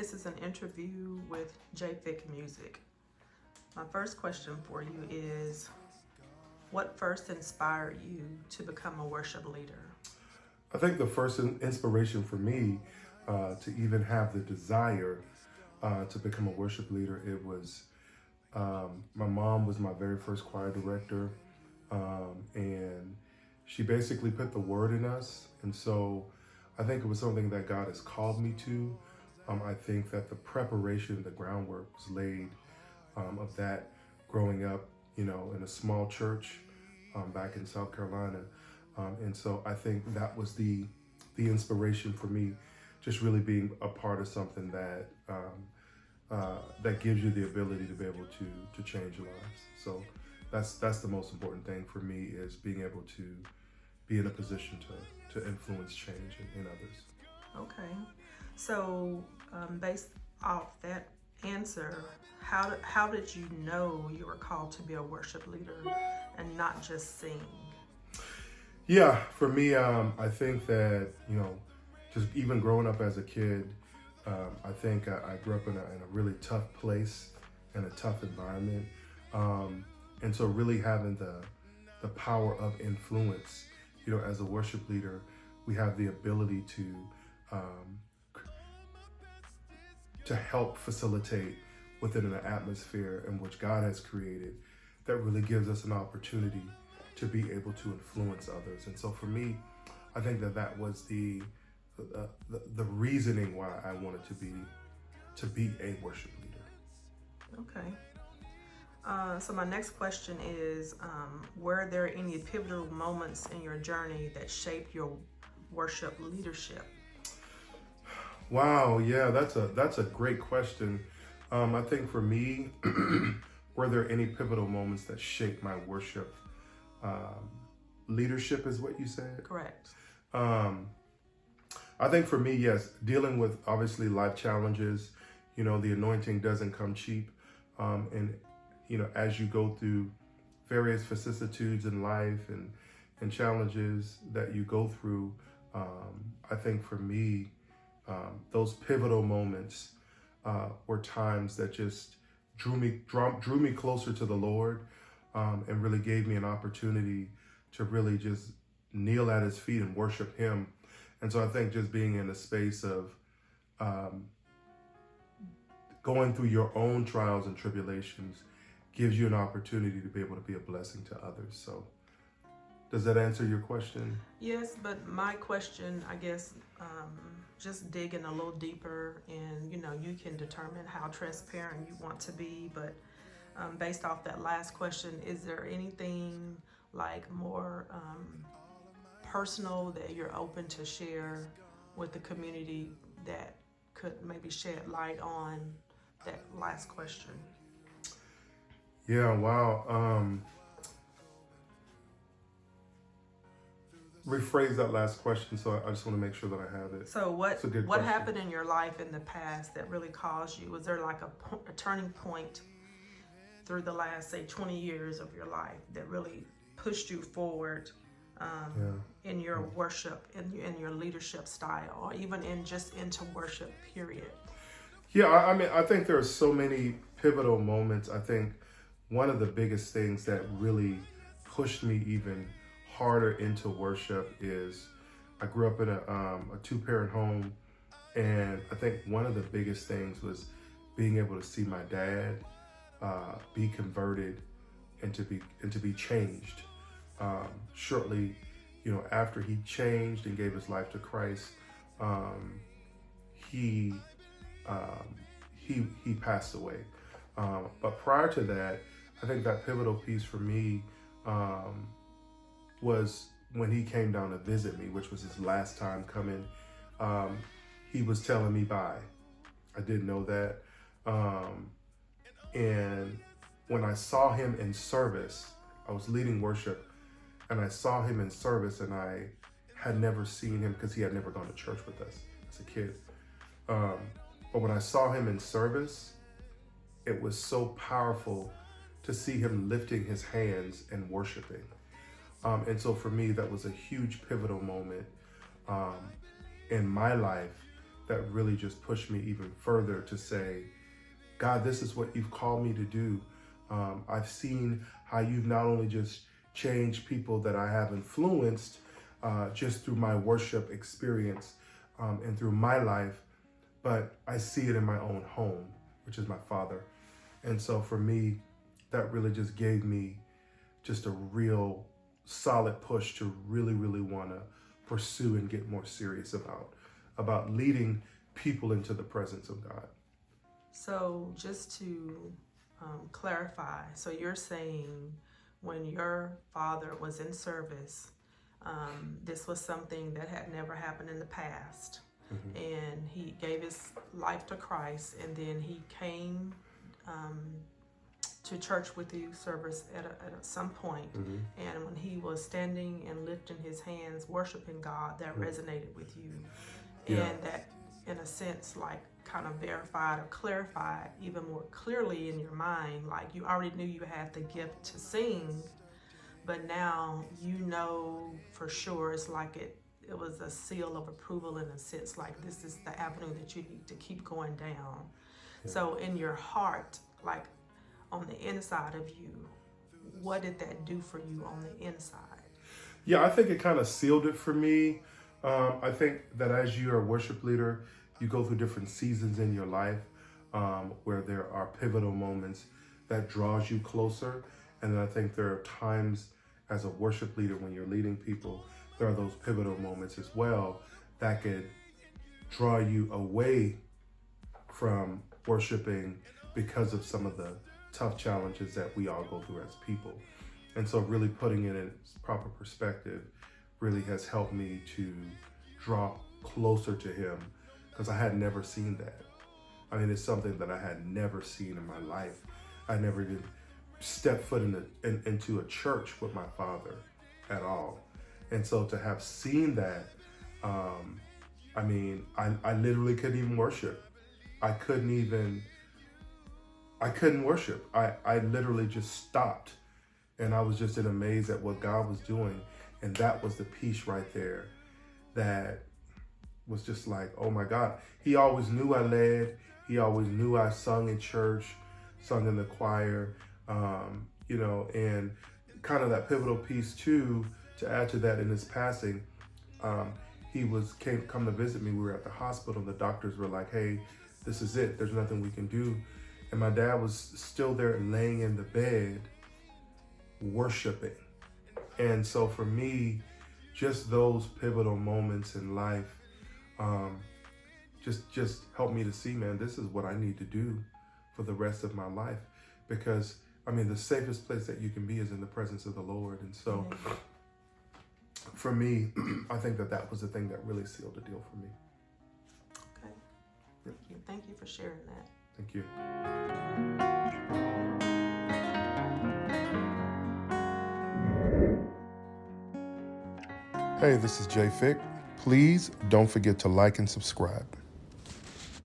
this is an interview with JayFick Music. My first question for you is, what first inspired you to become a worship leader? I think the first inspiration for me to even have the desire to become a worship leader, it was my mom was my very first choir director, and she basically put the word in us. And so I think it was something that God has called me to. I think that the preparation, the groundwork was laid of that growing up, in a small church back in South Carolina. And so I think that was the inspiration for me, just really being a part of something that that gives you the ability to be able to change lives. So that's the most important thing for me, is being able to be in a position to influence change in others. Okay, so based off that answer, how did you know you were called to be a worship leader and not just sing? Yeah, for me, I think that, just even growing up as a kid, I think I grew up in a really tough place and a tough environment. And so really having the power of influence, as a worship leader, we have the ability to help facilitate within an atmosphere in which God has created that really gives us an opportunity to be able to influence others. And so for me, I think that was the reasoning why I wanted to be a worship leader. Okay. So my next question is, were there any pivotal moments in your journey that shaped your worship leadership? Wow, yeah, that's a great question. I think for me, were there any pivotal moments that shaped my worship leadership, is what you said? Correct. I think for me, yes, dealing with obviously life challenges, the anointing doesn't come cheap. And, as you go through various vicissitudes in life and challenges that you go through, I think for me, those pivotal moments were times that just drew me closer to the Lord, and really gave me an opportunity to really just kneel at his feet and worship him. And so I think just being in a space of going through your own trials and tribulations gives you an opportunity to be able to be a blessing to others. So does that answer your question? Yes, but my question, I guess, just digging a little deeper, and you can determine how transparent you want to be, but based off that last question, is there anything like more personal that you're open to share with the community that could maybe shed light on that last question? Yeah, wow. Rephrase that last question, so I just want to make sure that I have it. So what question. happened in your life in the past that really caused you? Was there like a turning point through the last, say, 20 years of your life that really pushed you forward in your worship, in your leadership style, or even into worship, period? Yeah, I mean, I think there are so many pivotal moments. I think one of the biggest things that really pushed me even harder into worship is I grew up in a two-parent home, and I think one of the biggest things was being able to see my dad be converted and to be changed. Shortly, after he changed and gave his life to Christ, he passed away. But prior to that, I think that pivotal piece for me was when he came down to visit me, which was his last time coming. He was telling me bye. I didn't know that. And when I saw him in service, I was leading worship, and I saw him in service, and I had never seen him because he had never gone to church with us as a kid. But when I saw him in service, it was so powerful to see him lifting his hands and worshiping. And so for me, that was a huge pivotal moment in my life that really just pushed me even further to say, God, this is what you've called me to do. I've seen how you've not only just changed people that I have influenced just through my worship experience and through my life, but I see it in my own home, which is my father. And so for me, that really just gave me just a real solid push to really, really want to pursue and get more serious about leading people into the presence of God. So just to clarify, so you're saying when your father was in service, this was something that had never happened in the past, and he gave his life to Christ, and then he came to church with you service at some point, and when he was standing and lifting his hands, worshiping God, that resonated with you, and that, in a sense, like kind of verified or clarified even more clearly in your mind, like you already knew you had the gift to sing, but now you know for sure. It's like it was a seal of approval, in a sense, like this is the avenue that you need to keep going down. So in your heart, like on the inside of you, what did that do for you on the inside? Yeah, I think it kind of sealed it for me. I think that as you're a worship leader, you go through different seasons in your life where there are pivotal moments that draws you closer. And then I think there are times as a worship leader when you're leading people, there are those pivotal moments as well that could draw you away from worshiping because of some of the tough challenges that we all go through as people. And so really putting it in its proper perspective really has helped me to draw closer to him, because I had never seen that. I mean, it's something that I had never seen in my life. I never even stepped foot into a church with my father at all. And so to have seen that, I mean, I literally couldn't even worship. I couldn't worship. I literally just stopped, and I was just in amaze at what God was doing. And that was the piece right there that was just like, oh my God. He always knew I led. He always knew I sung in church, sung in the choir, and kind of that pivotal piece too, to add to that in his passing, he come to visit me. We were at the hospital. The doctors were like, hey, this is it. There's nothing we can do. And my dad was still there laying in the bed, worshiping. And so for me, just those pivotal moments in life, just helped me to see, man, this is what I need to do for the rest of my life. Because, I mean, the safest place that you can be is in the presence of the Lord. And so for me, I think that was the thing that really sealed the deal for me. Okay. Thank you. Thank you for sharing that. Thank you. Hey, this is JayFick. Please don't forget to like and subscribe.